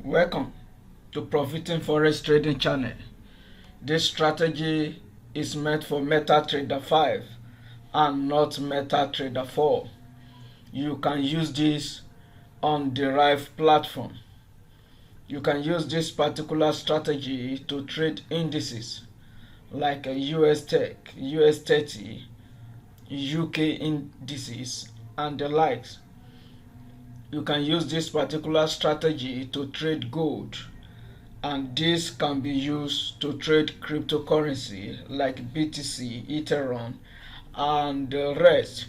Welcome to Profiting Forex Trading channel. This strategy is meant for TRADER5 and not TRADER4. You can use this on Derive platform. You can use this particular strategy to trade indices like a US Tech, US 30, UK indices and the likes. You can use this particular strategy to trade gold, and this can be used to trade cryptocurrency like BTC, Ethereum and the rest.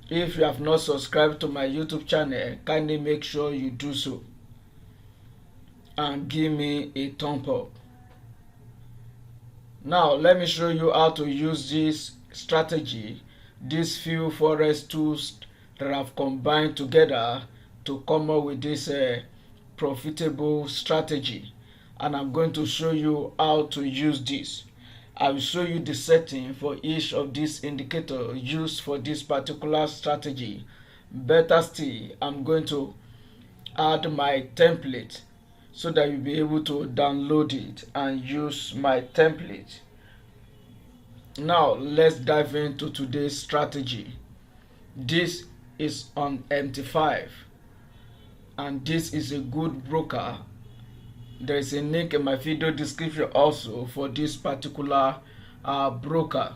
If you have not subscribed to my YouTube channel, kindly make sure you do so and give me a thumb up. Now let me show you how to use this strategy, these few forex tools that I've combined together to come up with this profitable strategy, and I'm going to show you how to use this. I will show you the setting for each of these indicators used for this particular strategy. Better still, I'm going to add my template so that you'll be able to download it and use my template. Now let's dive into today's strategy. This is on MT5 and this is a good broker. There is a link in my video description also for this particular broker.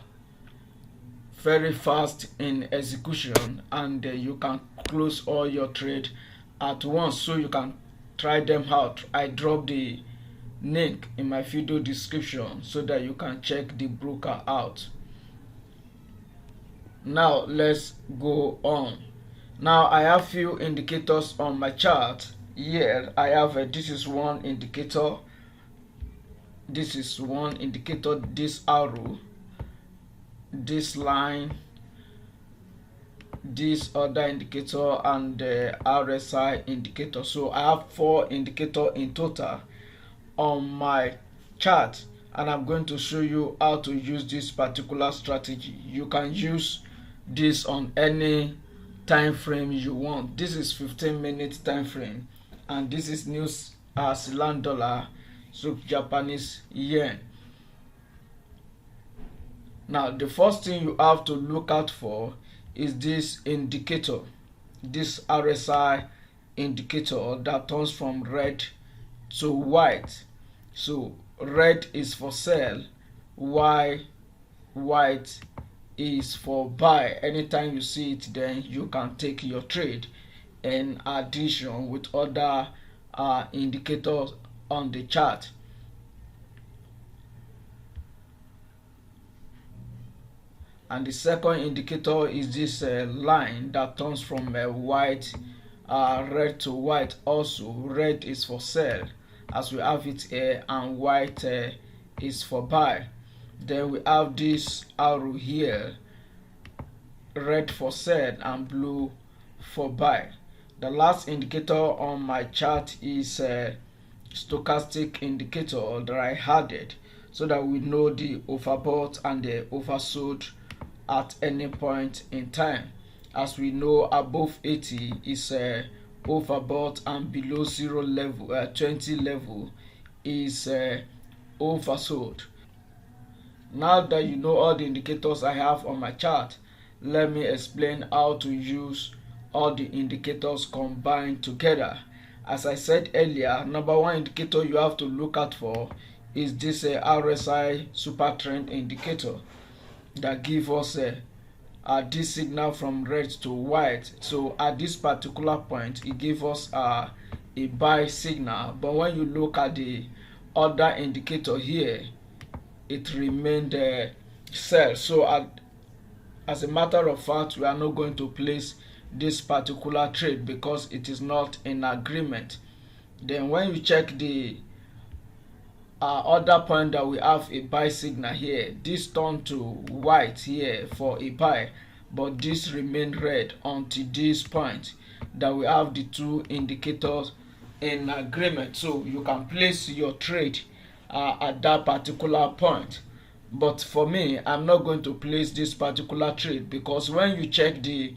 Very fast in execution, and you can close all your trade at once, so you can try them out. I drop the link in my video description so that you can check the broker out. Now let's go on. Now I have few indicators on my chart. Here I have this is one indicator, this is one indicator, this arrow, this line, this other indicator, and the RSI indicator. So I have 4 indicators in total on my chart, and I'm going to show you how to use this particular strategy. You can use this on any time frame you want. This is 15-minute time frame, and this is New Zealand dollar, so Japanese yen. Now the first thing you have to look out for is this indicator, this RSI indicator that turns from red to white. So red is for sell, while white is for buy. Anytime you see it, then you can take your trade in addition with other indicators on the chart. And the second indicator is this line that turns from white red to white. Also red is for sell as we have it here, and white is for buy. Then we have this arrow here, red for sell and blue for buy. The last indicator on my chart is a stochastic indicator that I added so that we know the overbought and the oversold at any point in time. As we know, above 80 is overbought and below 0 level, 20 level is oversold. Now that you know all the indicators I have on my chart, let me explain how to use all the indicators combined together. As I said earlier, number one indicator you have to look out for is this RSI super trend indicator that gives us this signal from red to white. So at this particular point it gives us a buy signal, but when you look at the other indicator here, it remained sell. So as a matter of fact, we are not going to place this particular trade because it is not in agreement. Then when you check the other point that we have a buy signal here, this turned to white here for a buy, but this remained red until this point that we have the two indicators in agreement. So you can place your trade at that particular point. But for me, I'm not going to place this particular trade because when you check the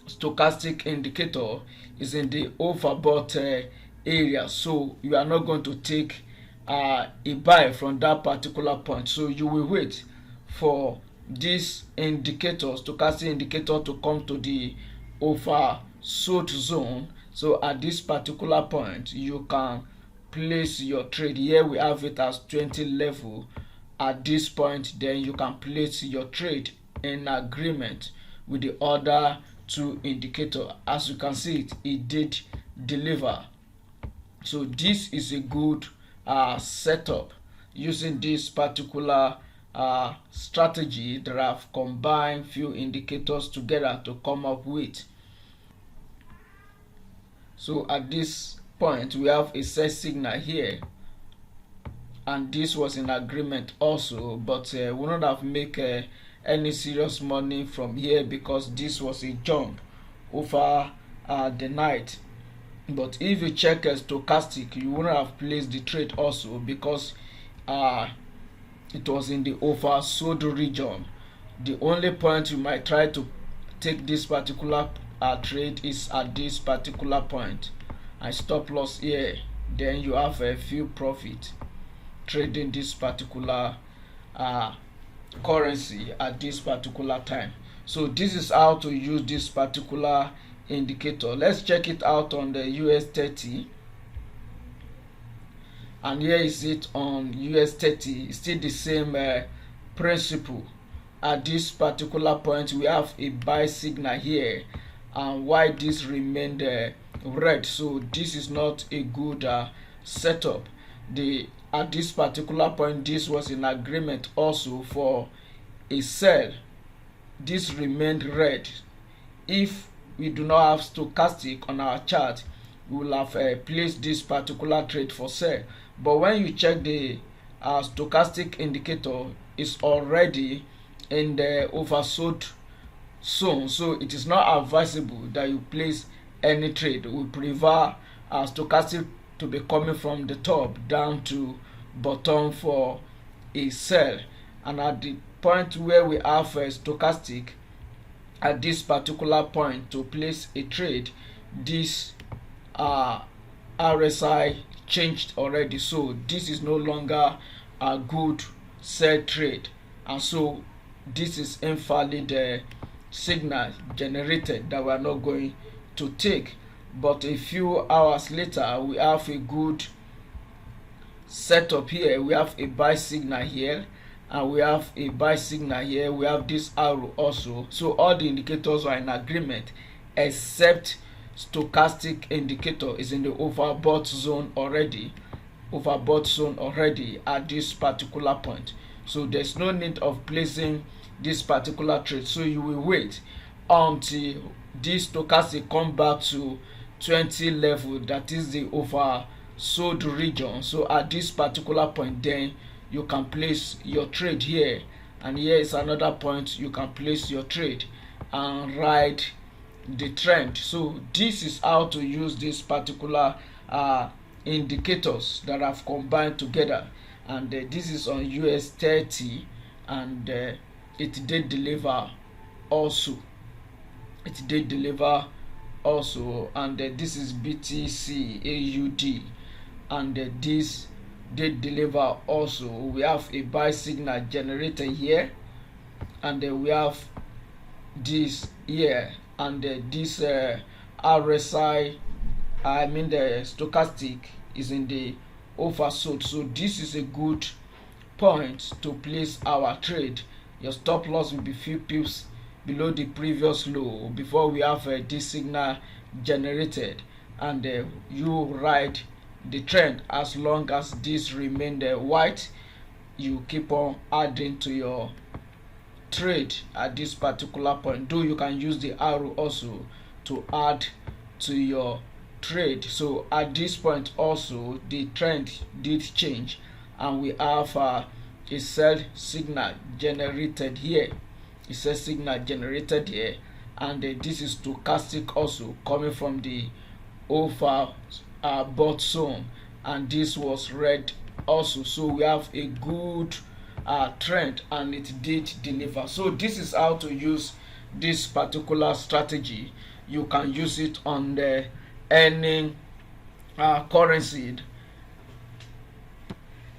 stochastic indicator, is in the overbought area, so you are not going to take a buy from that particular point. So you will wait for this indicator, stochastic indicator, to come to the oversold zone. So at this particular point you can place your trade. Here we have it as 20 level. At this point then you can place your trade in agreement with the other two indicator. As you can see, it did deliver. So this is a good setup using this particular strategy that I've combined few indicators together to come up with. So at this point we have a sell signal here, and this was in agreement also, but we will not have make any serious money from here because this was a jump over the night. But if you check stochastic, you wouldn't have placed the trade also because it was in the oversold region. The only point you might try to take this particular trade is at this particular point, and stop loss here. Then you have a few profit trading this particular currency at this particular time. So this is how to use this particular indicator. Let's check it out on the US 30, and here is it on US 30. Still the same principle. At this particular point we have a buy signal here, and why this remained red. So this is not a good setup. At this particular point this was in agreement also for a sell. This remained red. If we do not have stochastic on our chart, we will have placed this particular trade for sell. But when you check the stochastic indicator, is already in the oversold zone, so it is not advisable that you place any trade. We prefer stochastic to be coming from the top down to bottom for a sell. And at the point where we have stochastic at this particular point to place a trade, this RSI changed already, so this is no longer a good sell trade, and so this is invalid signal generated that we are not going to take. But a few hours later we have a good setup here. We have a buy signal here, and we have a buy signal here. We have this arrow also. So all the indicators are in agreement except stochastic indicator is in the overbought zone already, at this particular point. So there's no need of placing this particular trade. So you will wait until this stochastic come back to 20 level, that is the oversold region. So at this particular point then you can place your trade here, and here is another point you can place your trade and ride the trend. So this is how to use this particular indicators that I've combined together, and this is on US 30, and it did deliver also. And this is BTC AUD, and this did deliver also. We have a buy signal generated here, and we have this here, and this RSI, I mean the stochastic, is in the oversold. So this is a good point to place our trade. Your stop loss will be few pips below the previous low before we have this signal generated, and you ride the trend. As long as this remained white, you keep on adding to your trade at this particular point, though you can use the arrow also to add to your trade. So at this point also the trend did change, and we have a sell signal generated here. It's a signal generated here, and this is stochastic also coming from the overbought zone, and this was red also. So we have a good trend, and it did deliver. So this is how to use this particular strategy. You can use it on any currency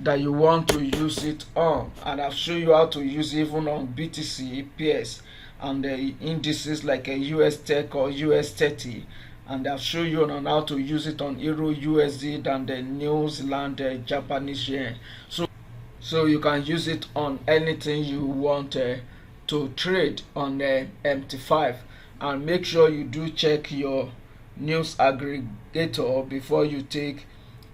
that you want to use it on, and I've shown you how to use it even on BTC pairs and the indices like a US Tech or US 30, and I've shown you on how to use it on Euro USD and the New Zealand Japanese yen. So you can use it on anything you want to trade on the MT5, and make sure you do check your news aggregator before you take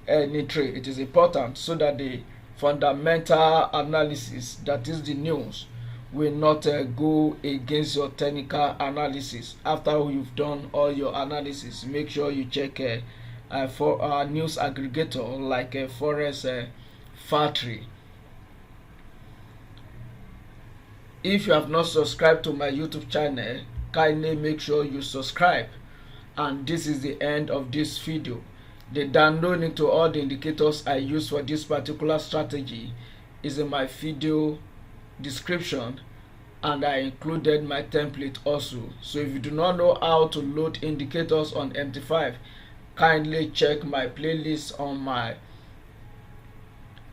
any trade. It is important so that the fundamental analysis, that is the news, will not go against your technical analysis. After you've done all your analysis, make sure you check for our news aggregator like a Forex factory. If you have not subscribed to my YouTube channel, kindly make sure you subscribe. And this is the end of this video. The download into all the indicators I use for this particular strategy is in my video description, and I included my template also. So if you do not know how to load indicators on MT5, kindly check my playlist on my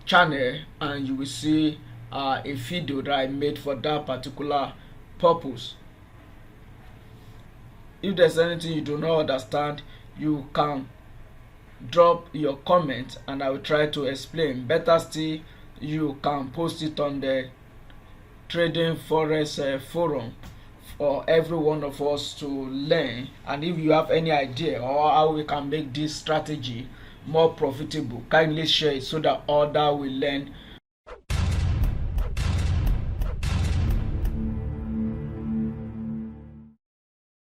channel and you will see a video that I made for that particular purpose. If there's anything you do not understand, you can drop your comment and I will try to explain. Better still, you can post it on the Trading Forex forum for every one of us to learn. And if you have any idea or how we can make this strategy more profitable, kindly share it so that others will learn